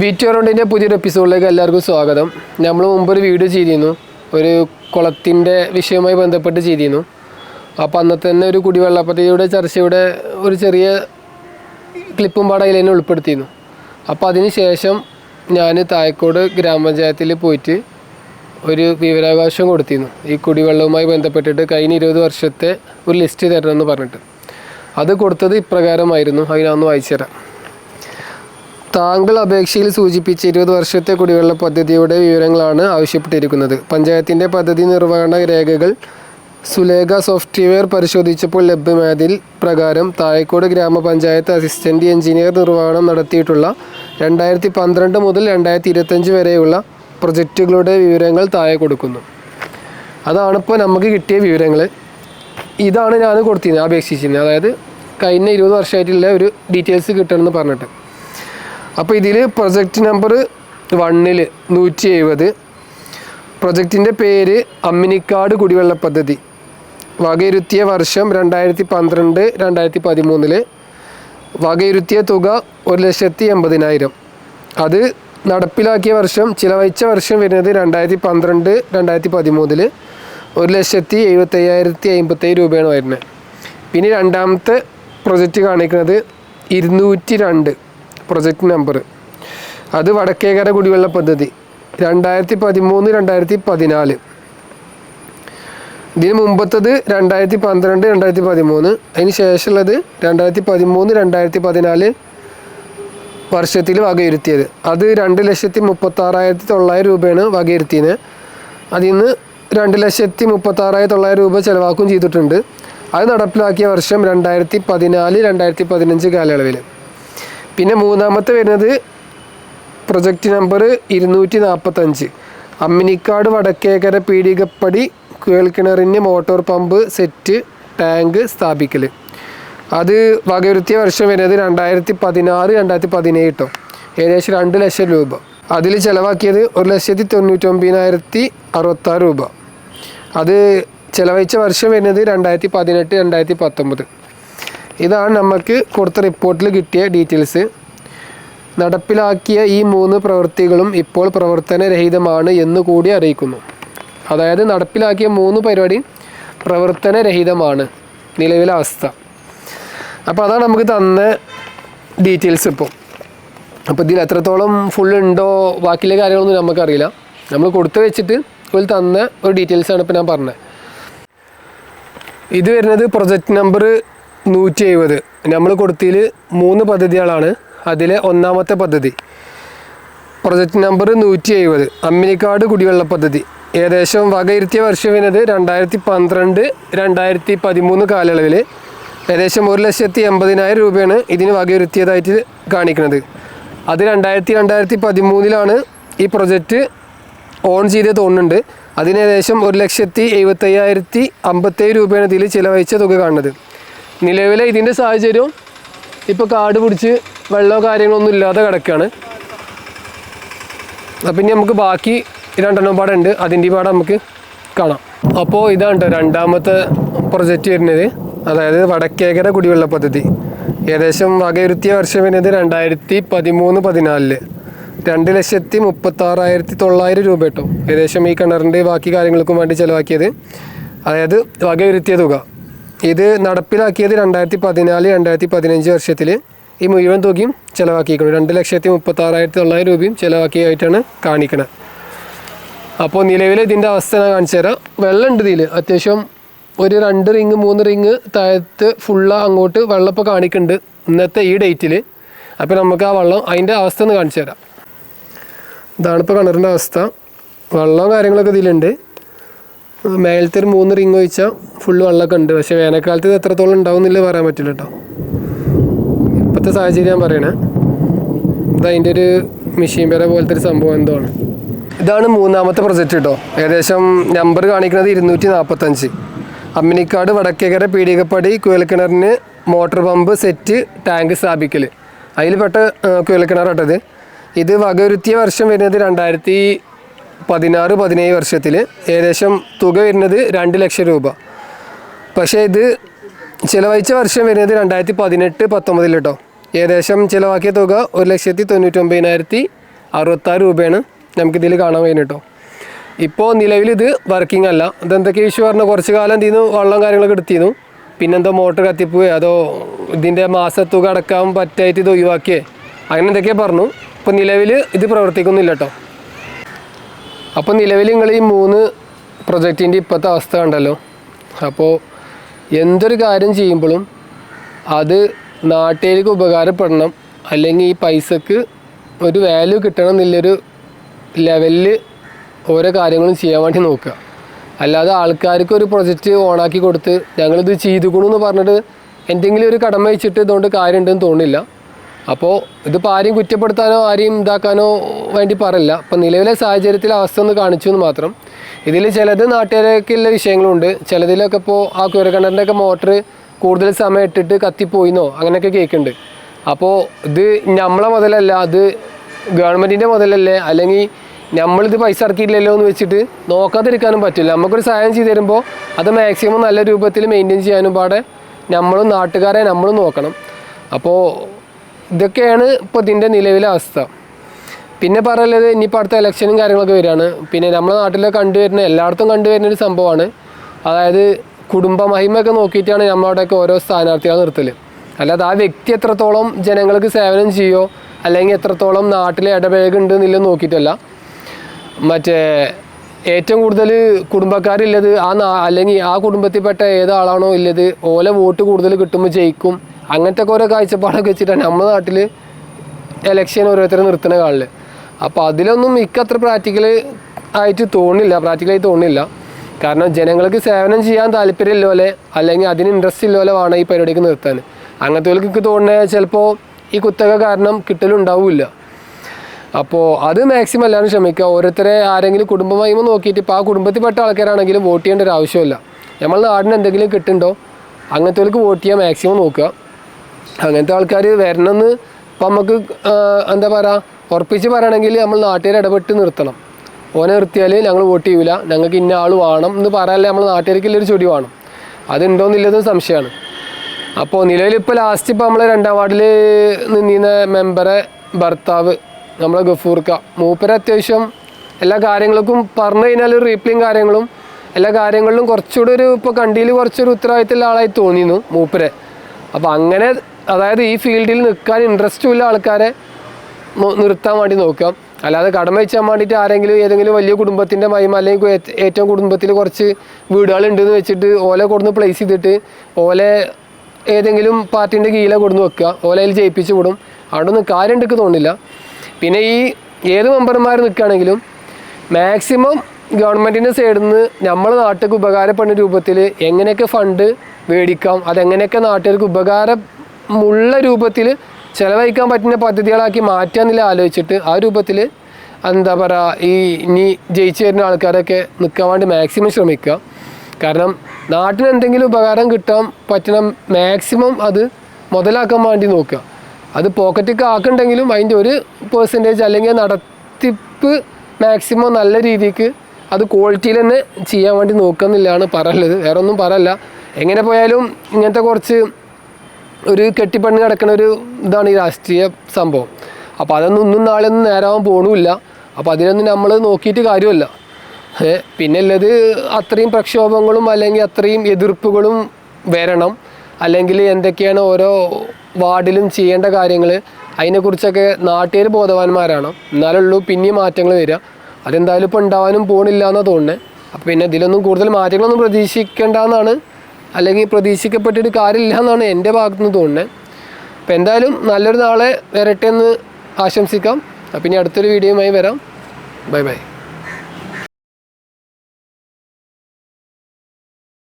Wheat അറൗണ്ടിൻ്റെ പുതിയൊരു എപ്പിസോഡിലേക്ക് എല്ലാവർക്കും സ്വാഗതം. നമ്മൾ മുമ്പൊരു വീഡിയോ ചെയ്തിരുന്നു, ഒരു കുളത്തിൻ്റെ വിഷയവുമായി ബന്ധപ്പെട്ട് ചെയ്തിരുന്നു. അപ്പോൾ അന്നത്തെ തന്നെ ഒരു കുടിവെള്ള പദ്ധതിയുടെ ചർച്ചയുടെ ഒരു ചെറിയ ക്ലിപ്പും പാടെ അതിൽ തന്നെ ഉൾപ്പെടുത്തിയിരുന്നു. അപ്പോൾ അതിന് ശേഷം ഞാൻ തായക്കോട് ഗ്രാമപഞ്ചായത്തിൽ പോയിട്ട് ഒരു വിവരാവകാശം കൊടുത്തിരുന്നു. ഈ കുടിവെള്ളവുമായി ബന്ധപ്പെട്ടിട്ട് കഴിഞ്ഞ 20 വർഷത്തെ ഒരു ലിസ്റ്റ് തരണമെന്ന് പറഞ്ഞിട്ട്. അത് കൊടുത്തത് ഇപ്രകാരമായിരുന്നു. അതിനൊന്ന് വായിച്ചു തരാം. താങ്കൾ അപേക്ഷയിൽ സൂചിപ്പിച്ച 20 വർഷത്തെ കുടിവെള്ള പദ്ധതിയുടെ വിവരങ്ങളാണ് ആവശ്യപ്പെട്ടിരിക്കുന്നത്. പഞ്ചായത്തിൻ്റെ പദ്ധതി നിർവഹണ രേഖകൾ സുലേഖ സോഫ്റ്റ്വെയർ പരിശോധിച്ചപ്പോൾ ലഭ്യമായതിൽ പ്രകാരം തായക്കോട് ഗ്രാമപഞ്ചായത്ത് അസിസ്റ്റൻ്റ് എഞ്ചിനീയർ നിർവഹണം നടത്തിയിട്ടുള്ള 2012 മുതൽ 2025 വരെയുള്ള പ്രൊജക്റ്റുകളുടെ വിവരങ്ങൾ താഴെ കൊടുക്കുന്നു. അതാണിപ്പോൾ നമുക്ക് കിട്ടിയ വിവരങ്ങൾ. ഇതാണ് ഞാൻ കൊടുത്തിരുന്നത്, അപേക്ഷിച്ചിരുന്നത്. അതായത് കഴിഞ്ഞ 20 വർഷമായിട്ടുള്ള ഒരു ഡീറ്റെയിൽസ് കിട്ടണമെന്ന് പറഞ്ഞിട്ട്. അപ്പോൾ ഇതിൽ പ്രൊജക്റ്റ് നമ്പർ 1 170, പ്രൊജക്റ്റിൻ്റെ പേര് അമ്മിനിക്കാട് കുടിവെള്ള പദ്ധതി, വകയിരുത്തിയ വർഷം 2012-2013, വകയിരുത്തിയ തുക 1,80,000. അത് നടപ്പിലാക്കിയ വർഷം, ചിലവഴിച്ച വർഷം വരുന്നത് 2012-2013, 1,75,057 രൂപയാണ് വരുന്നത്. പിന്നെ രണ്ടാമത്തെ പ്രൊജക്റ്റ് കാണിക്കുന്നത് 202 പ്രൊജക്റ്റ് നമ്പർ, അത് വടക്കേക്കര കുടിവെള്ള പദ്ധതി 2013-2014. ഇതിന് മുമ്പത്തത് 2012-2013, അതിന് ശേഷമുള്ളത് 2013-2014 വർഷത്തിൽ വകയിരുത്തിയത്. അത് 2,36,900 രൂപയാണ് വകയിരുത്തിയത്. അതിൽ നിന്ന് 2,36,900 രൂപ ചിലവാക്കുകയും ചെയ്തിട്ടുണ്ട്. അത് നടപ്പിലാക്കിയ വർഷം 2014-2015 കാലയളവിൽ. പിന്നെ മൂന്നാമത്തെ വരുന്നത് പ്രൊജക്റ്റ് നമ്പർ 245, അമ്മിനിക്കാട് വടക്കേക്കര പീടികപ്പടി കുഴൽക്കിണറിന് മോട്ടോർ പമ്പ് സെറ്റ് ടാങ്ക് സ്ഥാപിക്കൽ. അത് വകയിരുത്തിയ വർഷം വരുന്നത് 2016-2017 കേട്ടോ. ഏകദേശം 2 ലക്ഷം രൂപ. അതിൽ ചിലവാക്കിയത് 1,99,066 രൂപ. അത് ചിലവഴിച്ച വർഷം വരുന്നത് 2018-2019. ഇതാണ് നമുക്ക് കൊടുത്ത റിപ്പോർട്ടിൽ കിട്ടിയ ഡീറ്റെയിൽസ്. നടപ്പിലാക്കിയ ഈ 3 പ്രവൃത്തികളും ഇപ്പോൾ പ്രവർത്തനരഹിതമാണ് എന്ന് കൂടി അറിയിക്കുന്നു. അതായത് നടപ്പിലാക്കിയ 3 പരിപാടി പ്രവർത്തനരഹിതമാണ് നിലവിലെ അവസ്ഥ. അപ്പോൾ അതാണ് നമുക്ക് തന്ന ഡീറ്റെയിൽസ് ഇപ്പോൾ. അപ്പോൾ ഇതിൽ എത്രത്തോളം ഫുൾ ഉണ്ടോ ബാക്കിയുള്ള കാര്യങ്ങളൊന്നും നമുക്കറിയില്ല. നമ്മൾ കൊടുത്തു വെച്ചിട്ട് ഇതിൽ തന്ന ഒരു ഡീറ്റെയിൽസാണ് ഇപ്പോൾ ഞാൻ പറഞ്ഞത്. ഇത് വരുന്നത് പ്രൊജക്റ്റ് നമ്പർ 170. നമ്മൾ കൊടുത്തതിൽ 3 പദ്ധതികളാണ്. അതിലെ ഒന്നാമത്തെ പദ്ധതി പ്രൊജക്റ്റ് നമ്പർ 170, അമ്മിനിക്കാട് കുടിവെള്ള പദ്ധതി. ഏകദേശം വകയിരുത്തിയ വർഷം വരുന്നത് 2012-2013 കാലയളവിൽ. ഏകദേശം 1,80,000 രൂപയാണ് ഇതിന് വകയിരുത്തിയതായിട്ട് കാണിക്കുന്നത്. അത് 2013 ഈ പ്രൊജക്റ്റ് ഓൺ ചെയ്ത് തോന്നുന്നുണ്ട്. അതിന് ഏകദേശം 1,75,057 രൂപയാണ് ഇതിൽ ചിലവഴിച്ച തുക കാണുന്നത്. നിലവിലെ ഇതിൻ്റെ സാഹചര്യം ഇപ്പോൾ കാട് പിടിച്ച് വെള്ളമോ കാര്യങ്ങളൊന്നും ഇല്ലാതെ കിടക്കുകയാണ്. അപ്പം ഇനി നമുക്ക് ബാക്കി 2 പാടെ ഉണ്ട്, അതിൻ്റെ പാടെ നമുക്ക് കാണാം. അപ്പോൾ ഇതാണ് കേട്ടോ രണ്ടാമത്തെ പ്രൊജക്റ്റ് വരുന്നത്, അതായത് വടക്കേക്കര കുടിവെള്ള പദ്ധതി. ഏകദേശം വകയിരുത്തിയ വർഷം വരുന്നത് 2013-14, 2,36,900 രൂപ കേട്ടോ. ഏകദേശം ഈ കിണറിൻ്റെ ബാക്കി കാര്യങ്ങൾക്കും വേണ്ടി ചിലവാക്കിയത്, അതായത് വകയിരുത്തിയ തുക. ഇത് നടപ്പിലാക്കിയത് 2014-2015 വർഷത്തിൽ ഈ മുഴുവൻ തുകയും ചിലവാക്കിയിരിക്കുന്നത്. 2,36,900 രൂപയും ചിലവാക്കിയായിട്ടാണ് കാണിക്കുന്നത്. അപ്പോൾ നിലവിൽ ഇതിൻ്റെ അവസ്ഥ ഞാൻ കാണിച്ചു തരാം. വെള്ളം ഉണ്ട് ഇതിൽ അത്യാവശ്യം. ഒരു 2 റിങ് 3 റിങ് താഴത്ത് ഫുള്ള് അങ്ങോട്ട് വെള്ളം ഇപ്പോൾ കാണിക്കുന്നുണ്ട് ഇന്നത്തെ ഈ ഡേറ്റിൽ. അപ്പോൾ നമുക്ക് ആ വെള്ളം അതിൻ്റെ അവസ്ഥ ഒന്ന് കാണിച്ചു തരാം. ഇതാണിപ്പോൾ കിണറിൻ്റെ അവസ്ഥ. വെള്ളവും കാര്യങ്ങളൊക്കെ ഇതിലുണ്ട്. മേലത്തെ ഒരു 3 റിങ് ഒഴിച്ചാൽ ഫുള്ള് വെള്ളമൊക്കെ ഉണ്ട്. പക്ഷേ വേനൽക്കാലത്ത് ഇത് എത്രത്തോളം ഉണ്ടാവുന്നില്ല പറയാൻ പറ്റില്ല കേട്ടോ. ഇപ്പോഴത്തെ സാഹചര്യം ഞാൻ പറയണേ. ഇതതിൻ്റെ ഒരു മെഷീൻ പേര പോലത്തെ ഒരു സംഭവം എന്തോ ആണ്. ഇതാണ് മൂന്നാമത്തെ പ്രൊജക്റ്റ് കേട്ടോ. ഏകദേശം നമ്പർ കാണിക്കുന്നത് 245, അമ്മിനിക്കാട് വടക്കേക്കര പീടികപ്പടി കുഴൽക്കിണറിന് മോട്ടോർ പമ്പ് സെറ്റ് ടാങ്ക് സ്ഥാപിക്കൽ. അതിൽപ്പെട്ട കുഴൽക്കിണറാട്ടത്. ഇത് വകയിരുത്തിയ വർഷം വരുന്നത് 2016-17 വർഷത്തിൽ. ഏകദേശം തുക വരുന്നത് 2 ലക്ഷം രൂപ. പക്ഷേ ഇത് ചിലവഴിച്ച വർഷം വരുന്നത് 2018-19 കേട്ടോ. ഏകദേശം ചിലവാക്കിയ തുക 1,99,000 66 രൂപയാണ് നമുക്കിതിൽ കാണാൻ കഴിഞ്ഞിട്ടോ. ഇപ്പോൾ നിലവിൽ ഇത് വർക്കിംഗ് അല്ല. ഇതെന്തൊക്കെ ഇഷ്യൂ പറഞ്ഞാൽ കുറച്ച് കാലം തീർന്നു വെള്ളം കാര്യങ്ങളൊക്കെ എടുത്തിരുന്നു. പിന്നെന്തോ മോട്ടർ കത്തിപ്പോയി, അതോ ഇതിൻ്റെ മാസത്തുക അടക്കാൻ പറ്റായിട്ട് ഇത് ഒഴിവാക്കിയേ അങ്ങനെ എന്തൊക്കെയാണ് പറഞ്ഞു. ഇപ്പോൾ നിലവിൽ ഇത് പ്രവർത്തിക്കുന്നില്ല കേട്ടോ. അപ്പോൾ നിലവിൽ നിങ്ങൾ ഈ 3 പ്രൊജക്റ്റിൻ്റെ ഇപ്പോഴത്തെ അവസ്ഥ കണ്ടല്ലോ. അപ്പോൾ എന്തൊരു കാര്യം ചെയ്യുമ്പോഴും അത് നാട്ടുകാർക്ക് ഉപകാരപ്പെടണം, അല്ലെങ്കിൽ ഈ പൈസക്ക് ഒരു വാല്യൂ കിട്ടണം എന്നുള്ളൊരു ലെവലിൽ ഓരോ കാര്യങ്ങളും ചെയ്യാൻ വേണ്ടി നോക്കുക. അല്ലാതെ ആൾക്കാർക്ക് ഒരു പ്രൊജക്റ്റ് ഓണാക്കി കൊടുത്ത് ഞങ്ങളിത് ചെയ്തുകൊള്ളൂ പറഞ്ഞിട്ട് എന്തെങ്കിലും ഒരു കടമ വെച്ചിട്ട് ഇതുകൊണ്ട് കാര്യമുണ്ടെന്ന് തോന്നില്ല. അപ്പോൾ ഇതിപ്പോൾ ആരെയും കുറ്റപ്പെടുത്താനോ ആരെയും ഇതാക്കാനോ വേണ്ടി പറയില്ല. അപ്പം നിലവിലെ സാഹചര്യത്തിലെ അവസ്ഥ ഒന്ന് കാണിച്ചു എന്ന് മാത്രം. ഇതിൽ ചിലത് നാട്ടുകാരൊക്കെയുള്ള വിഷയങ്ങളുണ്ട്. ചിലതിലൊക്കെ ഇപ്പോൾ ആ കുരക്കണ്ണറിൻ്റെയൊക്കെ മോട്ടർ കൂടുതൽ സമയം ഇട്ടിട്ട് കത്തിപ്പോയിന്നോ അങ്ങനെയൊക്കെ കേൾക്കുന്നുണ്ട്. അപ്പോൾ ഇത് നമ്മളെ മുതലല്ല, അത് ഗവൺമെൻറ്റിൻ്റെ മുതലല്ലേ, അല്ലെങ്കിൽ നമ്മളിത് പൈസ ഇറക്കിയില്ലല്ലോ എന്ന് വെച്ചിട്ട് നോക്കാതിരിക്കാനും പറ്റില്ല. നമുക്കൊരു സഹായം ചെയ്ത് തരുമ്പോൾ അത് മാക്സിമം നല്ല രൂപത്തിൽ മെയിൻറ്റെയിൻ ചെയ്യാനും പാടെ നമ്മളും നാട്ടുകാരെ നമ്മളും നോക്കണം. അപ്പോൾ ഇതൊക്കെയാണ് ഇപ്പോൾ ഇതിൻ്റെ നിലവിലെ അവസ്ഥ. പിന്നെ പറയുന്നത് ഇനിയിപ്പോൾ അടുത്ത ഇലക്ഷനും കാര്യങ്ങളൊക്കെ വരികയാണ്. പിന്നെ നമ്മുടെ നാട്ടിൽ കണ്ടുവരുന്ന എല്ലായിടത്തും കണ്ടുവരുന്നൊരു സംഭവമാണ്, അതായത് കുടുംബ മഹിമയൊക്കെ നോക്കിയിട്ടാണ് നമ്മളവിടെയൊക്കെ ഓരോ സ്ഥാനാർത്ഥികളെ നിർത്തൽ. അല്ലാതെ ആ വ്യക്തി എത്രത്തോളം ജനങ്ങൾക്ക് സേവനം ചെയ്യുമോ അല്ലെങ്കിൽ എത്രത്തോളം നാട്ടിൽ ഇടപഴകുന്നുണ്ട് എന്നുള്ളത് നോക്കിയിട്ടല്ല. മറ്റേ ഏറ്റവും കൂടുതൽ കുടുംബക്കാരുള്ളത് അല്ലെങ്കിൽ ആ കുടുംബത്തിൽപ്പെട്ട ഏതാളാണോ ഉള്ളത് ഓല വോട്ട് കൂടുതൽ കിട്ടുമ്പോൾ ജയിക്കും, അങ്ങനത്തെ ഓരോ കാഴ്ചപ്പാടൊക്കെ വെച്ചിട്ടാണ് നമ്മുടെ നാട്ടിൽ ഇലക്ഷൻ ഓരോരുത്തരും നിർത്തുന്ന കാളിൽ. അപ്പോൾ അതിലൊന്നും അത്ര പ്രാക്ടിക്കലായി തോന്നില്ല. കാരണം ജനങ്ങൾക്ക് സേവനം ചെയ്യാൻ താല്പര്യമില്ലോലെ അല്ലെങ്കിൽ അതിന് ഇൻട്രസ്റ്റ് ഇല്ലോലെ വേണം ഈ പരിപാടിക്ക് നിർത്താൻ. അങ്ങനത്തെ തോന്നുന്നത് ചിലപ്പോൾ ഈ കുത്തക കാരണം കിട്ടലുണ്ടാവില്ല. അപ്പോൾ അത് മാക്സിമം എല്ലാവരും ശ്രമിക്കുക. ഓരോരുത്തരെ ആരെങ്കിലും കുടുംബമായി നോക്കിയിട്ട് ഇപ്പോൾ ആ കുടുംബത്തിൽപ്പെട്ട ആൾക്കാരാണെങ്കിലും വോട്ട് ചെയ്യേണ്ട ഒരു ആവശ്യമില്ല. നമ്മൾ നാടിന് എന്തെങ്കിലും കിട്ടുന്നുണ്ടോ അങ്ങനത്തെ വോട്ട് ചെയ്യാൻ മാക്സിമം നോക്കുക. അങ്ങനത്തെ ആൾക്കാർ വരണമെന്ന് ഇപ്പം നമുക്ക് എന്താ പറയുക ഉറപ്പിച്ച് പറയുകയാണെങ്കിൽ നമ്മൾ നാട്ടുകാർ ഇടപെട്ട് നിർത്തണം. ഓനെ നിർത്തിയാൽ ഞങ്ങൾ വോട്ട് ചെയ്യില്ല, ഞങ്ങൾക്ക് ഇന്ന ആൾ വേണം എന്ന് പറയാനല്ലേ നമ്മൾ നാട്ടുകാർക്കുള്ളൊരു ചൊടി വേണം. അതുണ്ടോയെന്നുള്ളതും സംശയമാണ്. അപ്പോൾ നിലവിലിപ്പോൾ ലാസ്റ്റ് ഇപ്പോൾ നമ്മൾ 2ാം വാർഡിൽ നിന്നിരുന്ന മെമ്പറെ ഭർത്താവ് നമ്മളെ ഗഫൂർക്ക മൂപ്പര് അത്യാവശ്യം എല്ലാ കാര്യങ്ങൾക്കും പറഞ്ഞു കഴിഞ്ഞാൽ ഒരു റീപ്ലേയും കാര്യങ്ങളും എല്ലാ കാര്യങ്ങളിലും കുറച്ചുകൂടി ഒരു ഇപ്പോൾ കണ്ടിയിൽ കുറച്ചൊരു ഉത്തരവാദിത്തമുള്ള ആളായി തോന്നിയിരുന്നു മൂപ്പരെ. അപ്പോൾ അങ്ങനെ അതായത് ഈ ഫീൽഡിൽ നിൽക്കാൻ ഇൻട്രസ്റ്റും ഉള്ള ആൾക്കാരെ നിർത്താൻ വേണ്ടി നോക്കാം. അല്ലാതെ കടമ വെച്ചാൻ വേണ്ടിയിട്ട് ആരെങ്കിലും ഏതെങ്കിലും വലിയ കുടുംബത്തിൻ്റെ മഹിമ അല്ലെങ്കിൽ ഏറ്റവും കുടുംബത്തിൽ കുറച്ച് വീടുകളുണ്ടെന്ന് വെച്ചിട്ട് ഓലെ കൊടുന്ന് പ്ലേസ് ചെയ്തിട്ട് ഓലെ ഏതെങ്കിലും പാർട്ടീൻ്റെ കീഴിലെ കൊടുന്ന് വെക്കുക, ഓലയിൽ ജയിപ്പിച്ച് വിടും. അവിടെയൊന്നും കാര്യം എനിക്ക് തോന്നില്ല. പിന്നെ ഈ ഏത് മെമ്പർമാർ നിൽക്കുകയാണെങ്കിലും മാക്സിമം ഗവൺമെൻറ്റിൻ്റെ സൈഡിൽ നിന്ന് നമ്മളെ നാട്ടിലേക്ക് ഉപകാരപ്പെടുന്ന രൂപത്തിൽ എങ്ങനെയൊക്കെ ഫണ്ട് മേടിക്കാം, അതെങ്ങനെയൊക്കെ നാട്ടുകാർക്ക് ഉപകാരമുള്ള രൂപത്തിൽ ചിലവഴിക്കാൻ പറ്റുന്ന പദ്ധതികളാക്കി മാറ്റാമെന്നില്ല ആലോചിച്ചിട്ട് ആ രൂപത്തിൽ എന്താ പറയുക ഈ ഇനി ജയിച്ചു വരുന്ന ആൾക്കാരൊക്കെ നിൽക്കാൻ വേണ്ടി മാക്സിമം ശ്രമിക്കുക. കാരണം നാട്ടിന് എന്തെങ്കിലും ഉപകാരം കിട്ടാൻ പറ്റുന്ന മാക്സിമം അത് മുതലാക്കാൻ വേണ്ടി നോക്കുക. അത് പോക്കറ്റിക്ക് ആക്കുന്നുണ്ടെങ്കിലും അതിൻ്റെ ഒരു പെർസെൻറ്റേജ് അല്ലെങ്കിൽ നടത്തിപ്പ് മാക്സിമം നല്ല രീതിക്ക് അത് ക്വാളിറ്റിയിൽ തന്നെ ചെയ്യാൻ വേണ്ടി നോക്കുന്നില്ലാണ് പറയുന്നത്. വേറെ ഒന്നും പറയല്ല. എങ്ങനെ പോയാലും ഇങ്ങനത്തെ കുറച്ച് ഒരു കെട്ടിപ്പണ്ണി കിടക്കുന്ന ഒരു ഇതാണ് ഈ രാഷ്ട്രീയ സംഭവം. അപ്പോൾ അതൊന്നും ഇന്നും നാളെ ഒന്നും നേരാവാൻ പോകണമില്ല. അപ്പോൾ അതിനൊന്നും നമ്മൾ നോക്കിയിട്ട് കാര്യമല്ല. പിന്നെ ഉള്ളത് അത്രയും പ്രക്ഷോഭങ്ങളും അല്ലെങ്കിൽ അത്രയും എതിർപ്പുകളും വരണം. അല്ലെങ്കിൽ എന്തൊക്കെയാണ് ഓരോ വാർഡിലും ചെയ്യേണ്ട കാര്യങ്ങൾ അതിനെക്കുറിച്ചൊക്കെ നാട്ടുകാർ ബോധവാന്മാരാണ്. എന്നാലുള്ളൂ പിന്നെയും മാറ്റങ്ങൾ വരിക. അതെന്തായാലും ഇപ്പോൾ ഉണ്ടാവാനും പോകണില്ല എന്നാണ് തോന്നുന്നത്. അപ്പോൾ പിന്നെ ഇതിലൊന്നും കൂടുതൽ മാറ്റങ്ങളൊന്നും പ്രതീക്ഷിക്കേണ്ടെന്നാണ്, അല്ലെങ്കിൽ പ്രതീക്ഷിക്കപ്പെട്ടിട്ട് കാര്യമില്ല എന്നാണ് എൻ്റെ ഭാഗത്തുനിന്ന് തോന്നുന്നത്. അപ്പോൾ എന്തായാലും നല്ലൊരു നാളെ വരട്ടെ എന്ന് ആശംസിക്കാം. അപ്പം ഇനി അടുത്തൊരു വീഡിയോയുമായി വരാം. Bye bye.